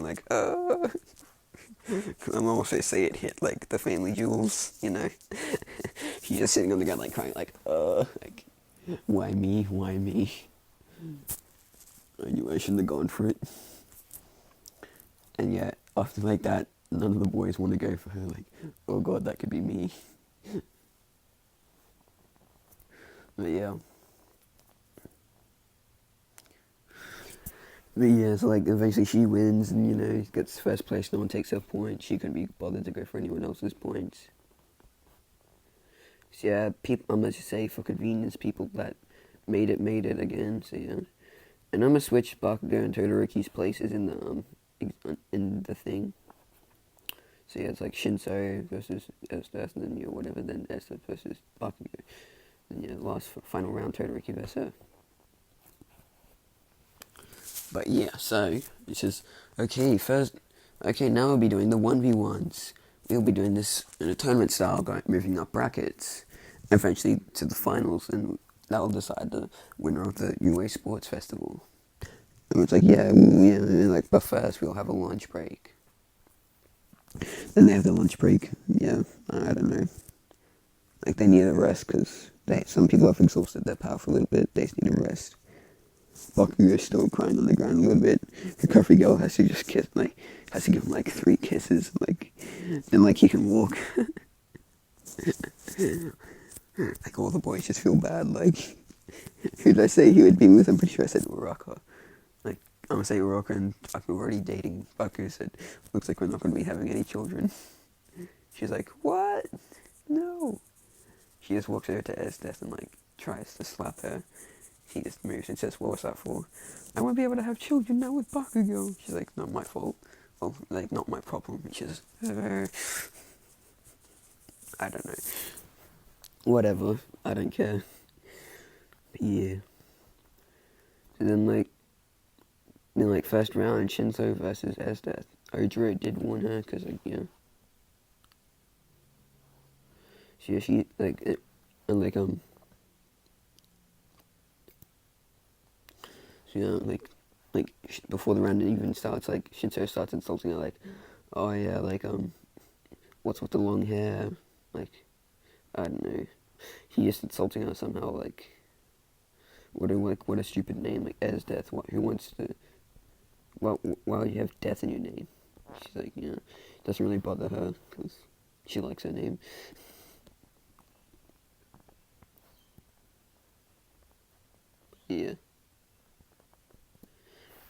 like, Cause I'm also say it hit like the family jewels, you know. She's just sitting on the ground like crying, like, why me? Why me? I knew I shouldn't have gone for it. And yet, after like that, none of the boys want to go for her. Like, oh god, that could be me. But yeah. But yeah, so like eventually she wins and, you know, gets first place, no one takes her points. She couldn't be bothered to go for anyone else's points. So yeah, people, I'm gonna just say for convenience, people that made it again, so yeah. And I'm gonna switch Bakugo and Todoroki's places in the thing. So yeah, it's like Shinso versus esdeath, and then, you know, whatever, then esdeath versus Bakugo. And yeah, last final round, Todoroki versus her. But yeah, so it's just okay. Now we'll be doing the 1v1s. We'll be doing this in a tournament style, moving up brackets, eventually to the finals, and that will decide the winner of the UA Sports Festival. And it's like, yeah, like, but first we'll have a lunch break. Then they have the lunch break. Yeah, I don't know. Like, they need a rest because some people have exhausted their power for a little bit. They just need a rest. Bakugo is still crying on the ground a little bit. Recovery girl has to just has to give him like 3 kisses, like, then like he can walk. Like, all the boys just feel bad. Like, who did I say he would be with? I'm pretty sure I said Uraka. Like, I'm gonna say Uraka and Bakugo were already dating. Bakugo said, looks like we're not gonna be having any children. She's like, what? No. She just walks over to esdeath and like tries to slap her. He just moves and says, what was that for? I won't be able to have children now with Bakugo. She's like, not my fault. Well, like, not my problem. She's I don't know. Whatever. I don't care. But yeah. And then first round, Shinso versus esdeath. Ojiro did warn her because, like, yeah. She like, and like, so, you know, like before the round even starts, like, Shinso starts insulting her, like, oh yeah, like, what's with the long hair? Like, I don't know. He is insulting her somehow, like, what a stupid name, like, esdeath. Who wants to? Why you have death in your name? She's like, yeah, it doesn't really bother her because she likes her name. Yeah.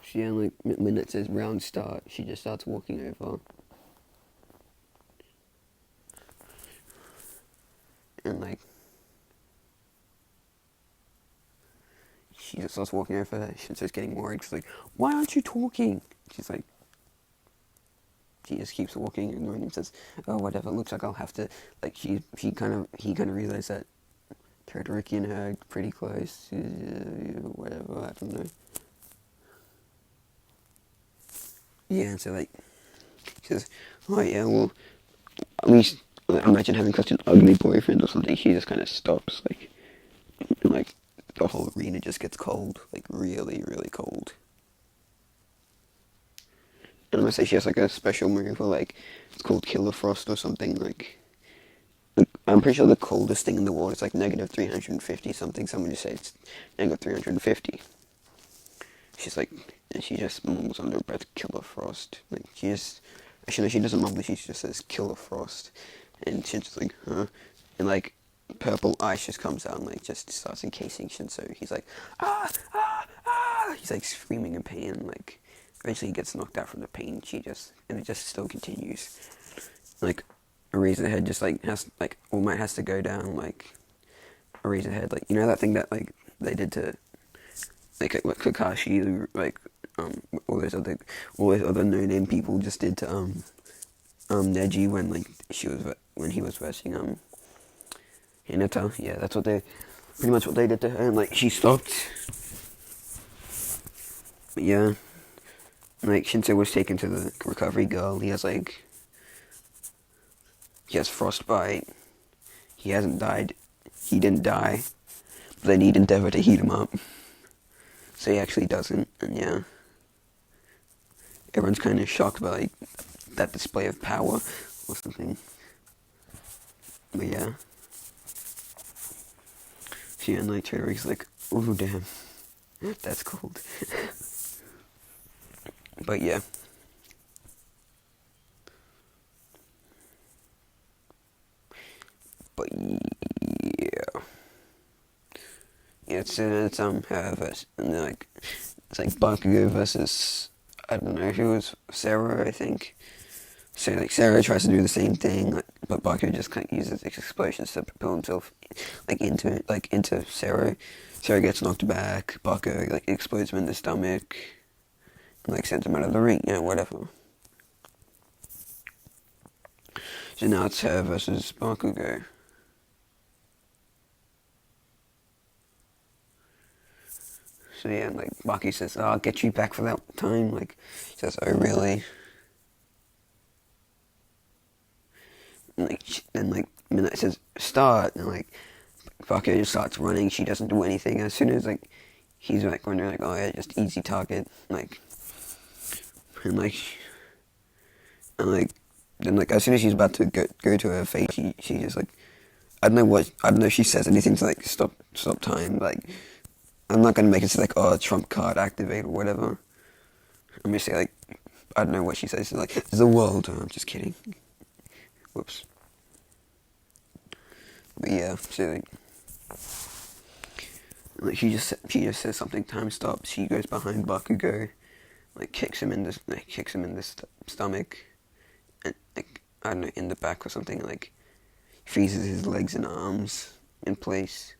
She, like, when it says round start, she just starts walking over. And, like, she just starts walking over her. She starts getting worried. She's like, why aren't you talking? She's like, she just keeps walking, ignoring him, says, oh, whatever, looks like I'll have to, like, he kind of realized that Todoroki and her are pretty close, whatever, I don't know. Yeah, and so, like, she says, oh yeah, well, at least, imagine having such an ugly boyfriend or something. She just kind of stops, like, and, like, the whole arena just gets cold, like, really, really cold. And I'm gonna say she has, like, a special move where, like, it's called Killer Frost or something, like, I'm pretty sure the coldest thing in the world is, like, negative 350 something. Someone just said it's negative 350. She's like, and she just mumbles under her breath, Killer Frost. Like, actually, no, she doesn't mumble, she just says Killer Frost. And she's just like, huh? And, like, purple ice just comes out and, like, just starts encasing Shinso. He's like, ah, ah, ah! He's, like, screaming in pain. Like, eventually he gets knocked out from the pain. And it just still continues. Like, Eraserhead just, like, All Might has to go down, like, Eraserhead. Like, you know that thing that, like, they did to, like, Kakashi, like, all those other no-name people just did to, Neji when, like, when he was versing, Hinata. Yeah, that's pretty much what they did to her, and, like, she stopped. But yeah, like, Shinso was taken to the recovery girl. He has frostbite. He hasn't died. He didn't die. But they need Endeavor to heat him up. So he actually doesn't, and yeah. everyone's kind of shocked by like that display of power or something. But yeah. So yeah, and like Todoroki's like, ooh damn, that's cold. But yeah. But yeah. Yeah, it's her versus, and then like it's like Bakugo versus, I don't know who was Sarah, I think. So like Sarah tries to do the same thing, like, but Bakugo just kind of uses explosions to propel himself into Sarah. Sarah gets knocked back. Bakugo like explodes him in the stomach, and like sends him out of the ring. Yeah, whatever. So now it's her versus Bakugo. So yeah, and like Baki says, oh, "I'll get you back for that time." Like, she says, "Oh really?" And like Midnight says, "Start," and like Baki just starts running. She doesn't do anything. As soon as like he's like wondering like, "Oh yeah, just easy target," like, and like, and like then like as soon as she's about to go to her fate, she just like I don't know if she says anything to like stop time. Like I'm not gonna make it say like, "Oh, trump card activate" or whatever. I'm gonna say like I don't know what she says. She's like the world. Oh, I'm just kidding. Whoops. But yeah, so like she just says something. Time stops. She goes behind Bakugo, like kicks him in the stomach, and like I don't know, in the back or something. Like freezes his legs and arms in place,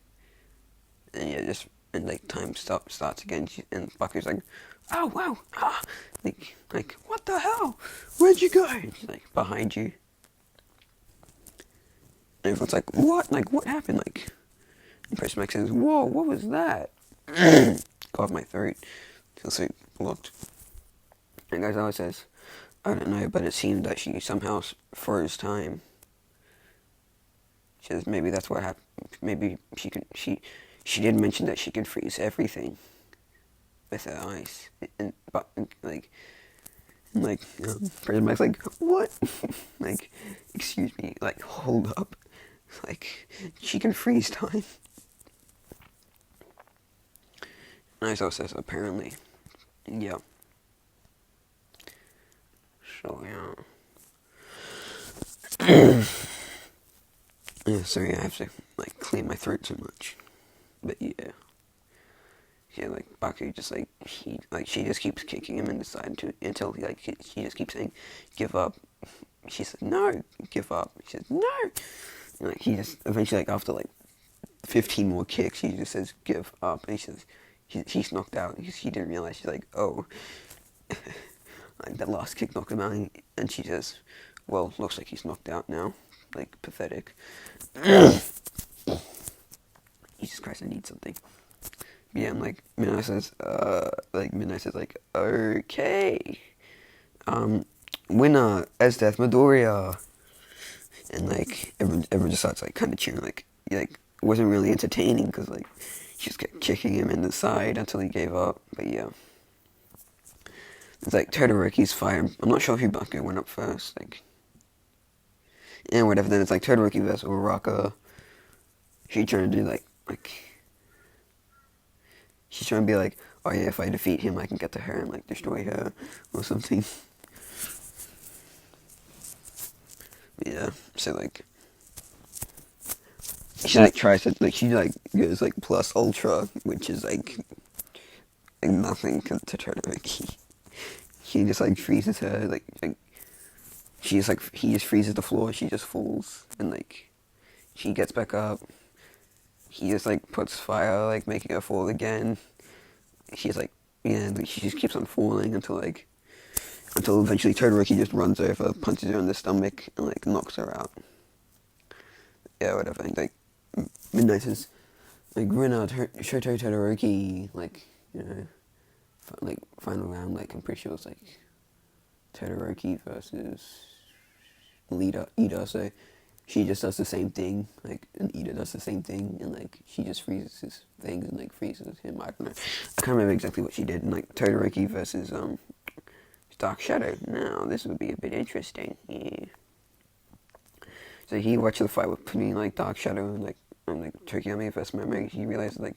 and yeah, just and like time starts again. And Bakugo's like, "Oh wow, ah!" like what the hell? Where'd you go? And she's like, "Behind you." And everyone's like, "What? Like what happened?" Like, and Professor Max says, "Whoa, what was that?" God, my throat feels so blocked. And Gaizawa says, "I don't know, but it seemed that she somehow froze time." She says, "Maybe that's what happened. Maybe she did mention that she could freeze everything with her eyes." But Professor Max like, "What?" Like, excuse me, like, hold up. Like, she can freeze time. And Aizawa says, apparently. Yeah. So, yeah. Yeah, sorry, I have to, like, clear my throat so much. But, yeah. Yeah, like, Baku just, like, she just keeps kicking him in the side until, she just keeps saying, give up. She says, no, give up. She says, no. And, like, he just, eventually, like, after, like, 15 more kicks, he just says, give up. And he says, he's knocked out. He didn't realize. She's like, oh. Like, that last kick knocked him out. And she says, well, looks like he's knocked out now. Like, pathetic. Jesus Christ, I need something. Yeah, and like Midnight says, okay, winner, esdeath Midoriya, and like everyone just starts like kind of cheering, like it wasn't really entertaining because like she just kept kicking him in the side until he gave up. But yeah, it's like Todoroki's fire. I'm not sure who Bakugo went up first, like, and whatever. Then it's like Todoroki versus Uraraka. She trying to do like. She's trying to be like, oh yeah, if I defeat him, I can get to her and like destroy her or something. Yeah, so like, she like tries to like she like goes like plus ultra, which is like nothing to Todoroki. He just like freezes her, like she's like he just freezes the floor, she just falls, and like she gets back up. He just like puts fire, like making her fall again. She's like, yeah, like, she just keeps on falling until eventually Todoroki just runs over, punches her in the stomach, and like knocks her out. Yeah, whatever. And, like Midnight says, like Rinna, Shoto Todoroki, like like final round. Like I'm pretty sure it's like Todoroki versus Ida. So she just does the same thing, like, and Ida does the same thing, and like she just freezes his things and like freezes him. I don't know. I can't remember exactly what she did. And like Todoroki versus Dark Shadow. Now, this would be a bit interesting. Yeah. So he watched the fight between like Dark Shadow and Tokiyami first memory. He realized like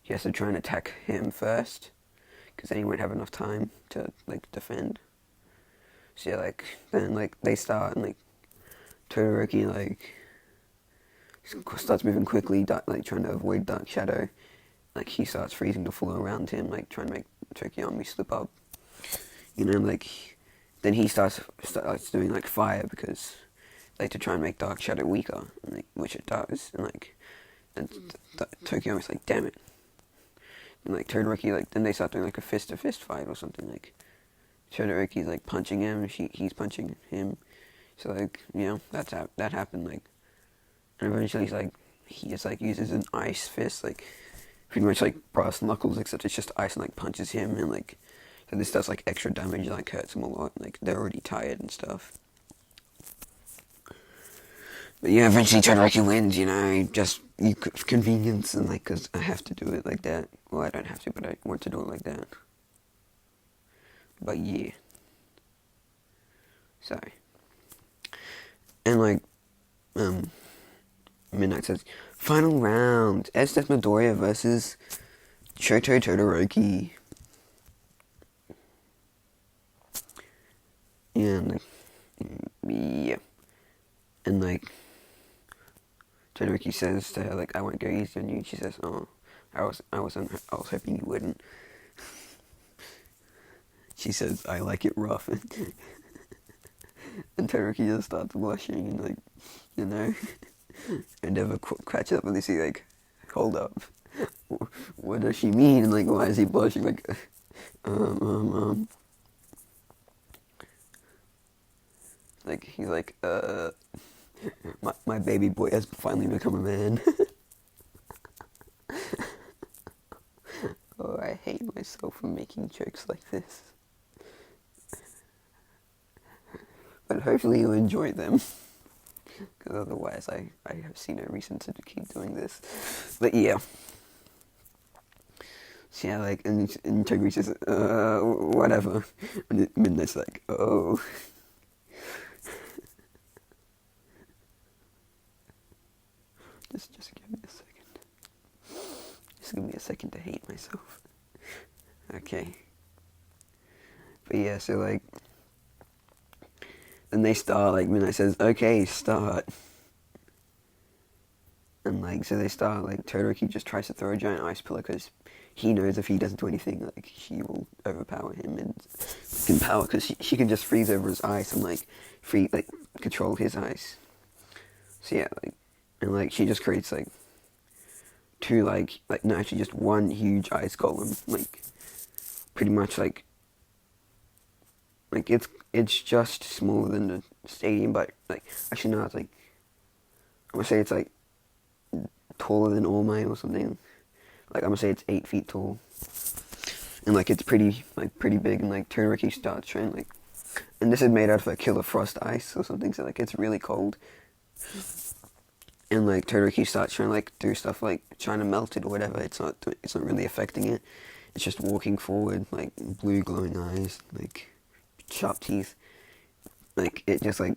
he has to try and attack him first, because then he won't have enough time to like defend. So yeah, like then like they start and like Todoroki like starts moving quickly, like trying to avoid Dark Shadow. Like he starts freezing the floor around him, like trying to make Tokiyami slip up. You know, like then he starts doing like fire because like to try and make Dark Shadow weaker, and, like, which it does, and like and Tokiyami's like, damn it. And like Todoroki, like then they start doing like a fist to fist fight or something. Like Todoroki's like punching him, he's punching him. So like, you know, that happened, like, and eventually he just like uses an ice fist, like pretty much like brass knuckles, except it's just ice, and like punches him, and like so this does like extra damage, like hurts him a lot. Like they're already tired and stuff. But yeah, eventually Todoroki wins, you know, just convenience, and like, because I have to do it like that. Well, I don't have to, but I want to do it like that. But yeah. Sorry. And like, Midnight says, final round, esdeath Midoriya versus Shoto Todoroki. And yeah. And like, Todoroki says to her, like, I won't go easy on you. She says, oh, I was hoping you wouldn't. She says, I like it rough. And Todoroki just starts blushing and, like, you know, and never catch up, and they see, like, hold up. What does she mean? And, like, why is he blushing? Like, Like, he's like, my baby boy has finally become a man. Oh, I hate myself for making jokes like this. But hopefully you enjoy them. Because otherwise I have seen no reason to keep doing this. But yeah. So yeah, like, and Toguri says, whatever. And Midnight's like, oh. Just give me a second. Just give me a second to hate myself. Okay. But yeah, so like, then they start, like, Midnight says, okay, start. And like, so they start, like, Todoroki just tries to throw a giant ice pillar because he knows if he doesn't do anything, like, she will overpower him and can power, because she can just freeze over his ice and like control his ice. So yeah, like, and like she just creates like two no, actually just one huge ice golem, like pretty much like it's just smaller than the stadium, but like actually no, it's like I'm gonna say it's like taller than All Might or something. Like I'm gonna say it's 8 feet tall, and like it's pretty big, and like Todoroki starts trying like, and this is made out of a killer frost ice or something, so like it's really cold. And like Todoroki starts trying to like do stuff like trying to melt it or whatever. It's not really affecting it. It's just walking forward, like blue glowing eyes, like sharp teeth. Like it just like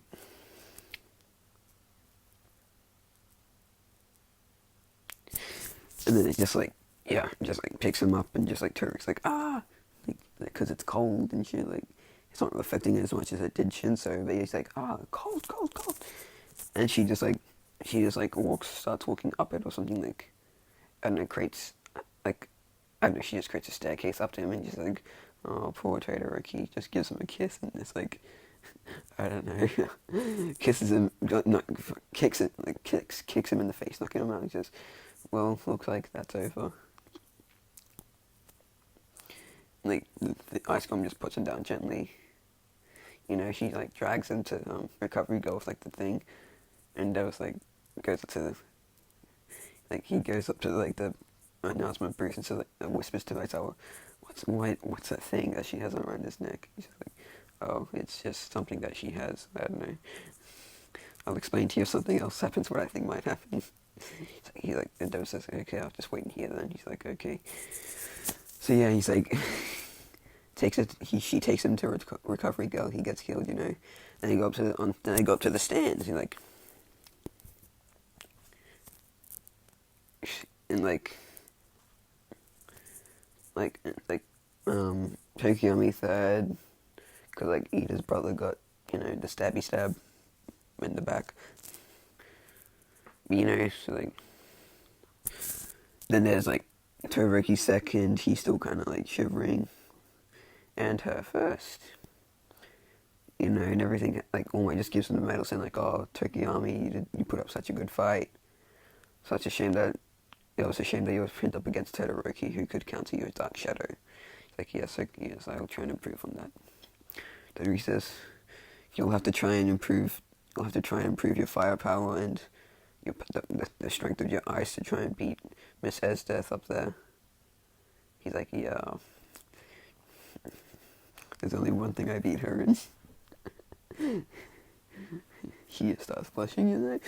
and then it just like just like picks him up, and just like Todoroki's like because it's cold and shit. Like it's not affecting it as much as it did Shinso. But he's like cold, and she just starts walking up it or something, like, I don't know, creates, like, I don't know, she just creates a staircase up to him, and she's like, oh, poor Todoroki, just gives him a kiss, and it's like, I don't know, kisses him, kicks him in the face, knocking him out, and says, well, looks like that's over. Like, the ice golem just puts him down gently, you know, she, like, drags him to, recovery go with, like, the thing, and there was, like, goes up to the announcement booth, and so like whispers to Aizawa, what's that thing that she has around his neck? He's like, oh, it's just something that she has. I don't know. I'll explain to you if something else happens, what I think might happen. And Dev says, okay, I'll just wait in here then. He's like, okay. So yeah, he's like, she takes him to recovery girl. He gets killed, and they go up to then they go up to the stands. He's like, and like Tokiyami third, because like Ida's brother got the stabby stab in the back. So like then there's like Todoroki second. He's still kind of like shivering, and her first. And everything, like, All just gives him the medal saying, like, oh, Tokiyami, you put up such a good fight. Such a shame that, it was a shame that you were pinned up against Todoroki, who could counter your dark shadow. He's like, yes, I'll try and improve on that. Todoroki says, you'll have to try and improve your firepower and the strength of your eyes to try and beat Miss Esdeath up there. He's like, yeah, there's only one thing I beat her in. He starts blushing,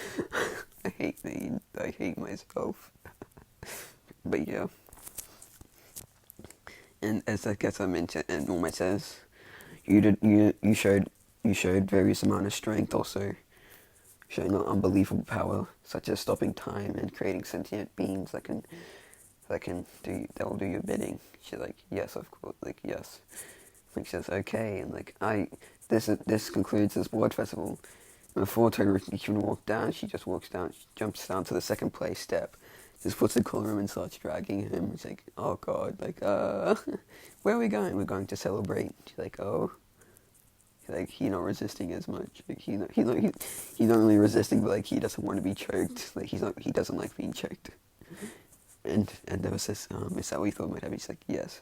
I hate myself. But yeah. And as I guess I mentioned, and All says, you showed various amount of strength, also showing an unbelievable power, such as stopping time and creating sentient beings that will do your bidding. She's like, yes, of course, like yes. Like she says, okay, and like this concludes this ward festival. Before Todoroki can walk down, she just walks down, she jumps down to the second place step, just puts the collar on and starts dragging him. He's like, oh god, like, where are we going? We're going to celebrate. She's like, oh. Like, he's not resisting as much. Like, he's not really resisting, but like, he doesn't want to be choked. Like, he doesn't like being choked. And there was this, is that what you thought might happen? He's like, yes.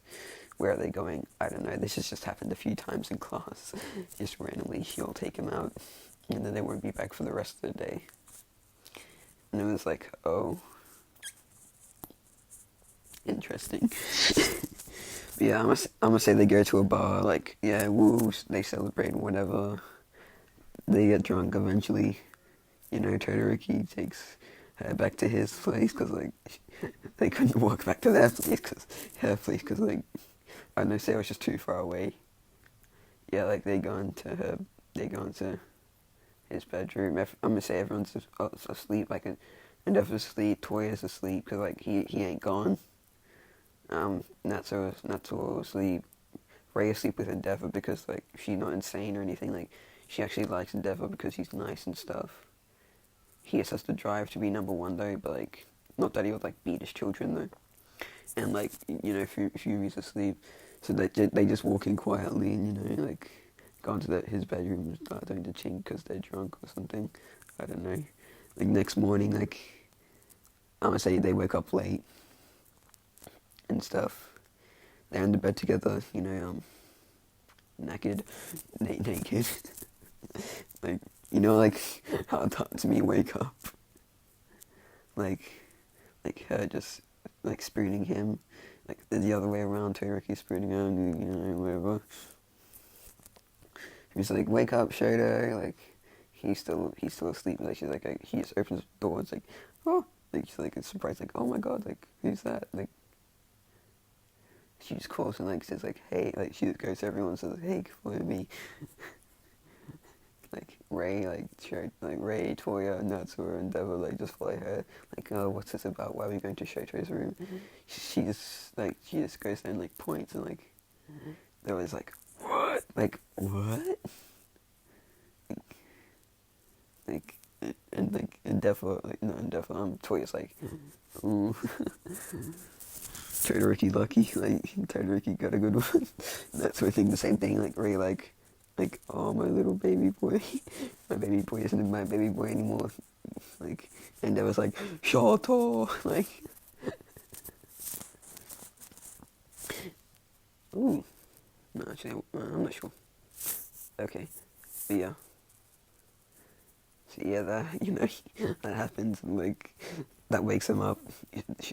Where are they going? I don't know. This has just happened a few times in class. Just randomly, she'll take him out, and then they won't be back for the rest of the day. And it was like, oh, interesting. But yeah, I'm gonna say they go to a bar, like, yeah, woo, they celebrate whatever. They get drunk eventually. Todoroki takes her back to his place, because, like, they couldn't walk back to their place, because, like, I don't know, say it was just too far away. Yeah, like, they go into his bedroom. I'm gonna say everyone's asleep, like, Endeavor's asleep, Toya's asleep, because, like, he ain't gone. Natsuo asleep. Ray asleep with Endeavor because, like, she's not insane or anything. Like, she actually likes Endeavor because he's nice and stuff. He has the drive to be number one, though, but, like, not that he would, like, beat his children, though. And, like, Fumi's asleep, so they just walk in quietly and, like, go into his bedroom and start doing the chink because they're drunk or something. I don't know. Like, next morning, like, I'm gonna say they wake up late and stuff. They're in the bed together, naked. Like, like, how to me wake up. Like her just, like, spooning him. Like, the other way around, Todoroki spooning him, whatever. He's like, wake up, Shoto. Like, he's still asleep. Like, she's like, he just opens the door. It's like, oh, like, she's like, it's surprised, like, oh my god, like, who's that? Like, she just calls and, like, says, like, hey, like, she just goes to everyone and says, hey, follow me. Like, Ray, Ray, Toya, Natsuo, and Endeavor, like, just follow her. Like, oh, what's this about? Why are we going to Shoto's room? She just goes there and, like, points and, like, they're always like, what? Like, what? Like, and, like, Endeavor, like, not Endeavor, Toya's like, ooh. Todoroki lucky, like, Todoroki got a good one. That's what I think the same thing, like, Ray, like, oh, my little baby boy. My baby boy isn't my baby boy anymore. Like, and there was like, Shoto! Like, ooh. No, actually, I'm not sure. Okay. But yeah. So yeah, that happens, and, like, that wakes him up.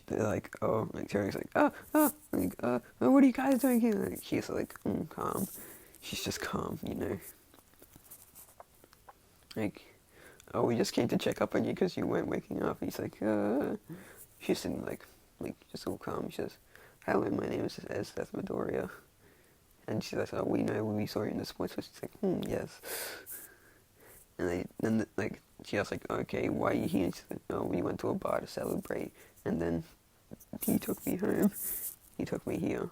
They're like, oh, like, Cherry's like, like, what are you guys doing here? Like, he's like, calm. She's just calm, Like, oh, we just came to check up on you because you weren't waking up. He's like, she's sitting, like, just all calm. She says, hello, my name is Esdeath Midoriya. And she's like, oh, we know we saw you in the sports. So she's like, yes. And then like she was like, okay, why are you here? And she's like, oh, we went to a bar to celebrate, and then he took me home. He took me here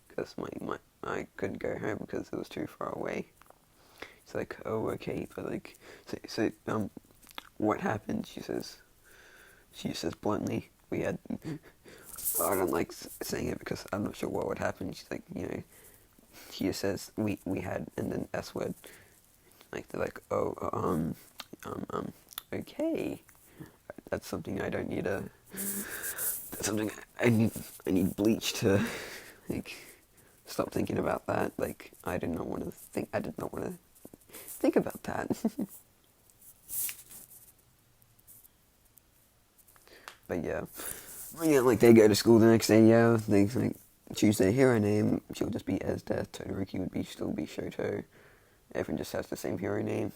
because I couldn't go home because it was too far away. It's like, oh, okay, but like, what happened? She says bluntly, we had. I don't like saying it because I'm not sure what would happen. She's like, she just says we had, and then S word. Like they're like, oh, okay. That's something I don't need a. That's something I need bleach to, like, stop thinking about that. Like I did not want to think. I did not want to think about that. But yeah, like they go to school the next day. Yeah, they like choose their hero name. She'll just be esdeath. Todoroki would still be Shoto. Everyone just has the same hero name,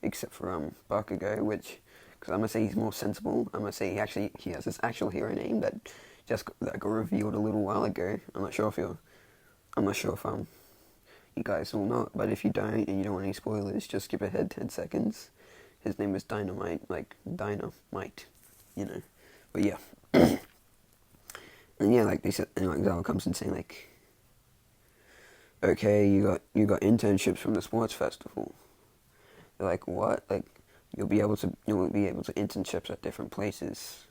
except for Bakugo, which, because I'm gonna say he's more sensible. I'm gonna say he has his actual hero name that got revealed a little while ago. I'm not sure if you guys will not, but if you don't and you don't want any spoilers, just skip ahead 10 seconds. His name is Dynamite, like Dynamite, But yeah, and yeah, like they said, and like Zala comes in saying like, okay, you got internships from the sports festival. They're like, what? Like, you'll be able to internships at different places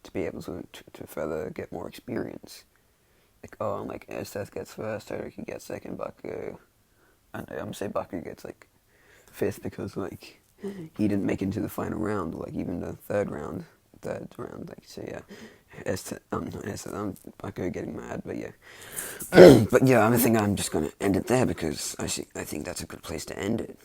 to be able to further get more experience. Like, oh, like esdeath gets first, Todoroki gets second, Baku. And I'm gonna say Baku gets like fifth because like he didn't make it into the final round, or like even the third round. Like, so yeah. Baku getting mad, but yeah. But yeah, I think I'm just gonna end it there because I think that's a good place to end it.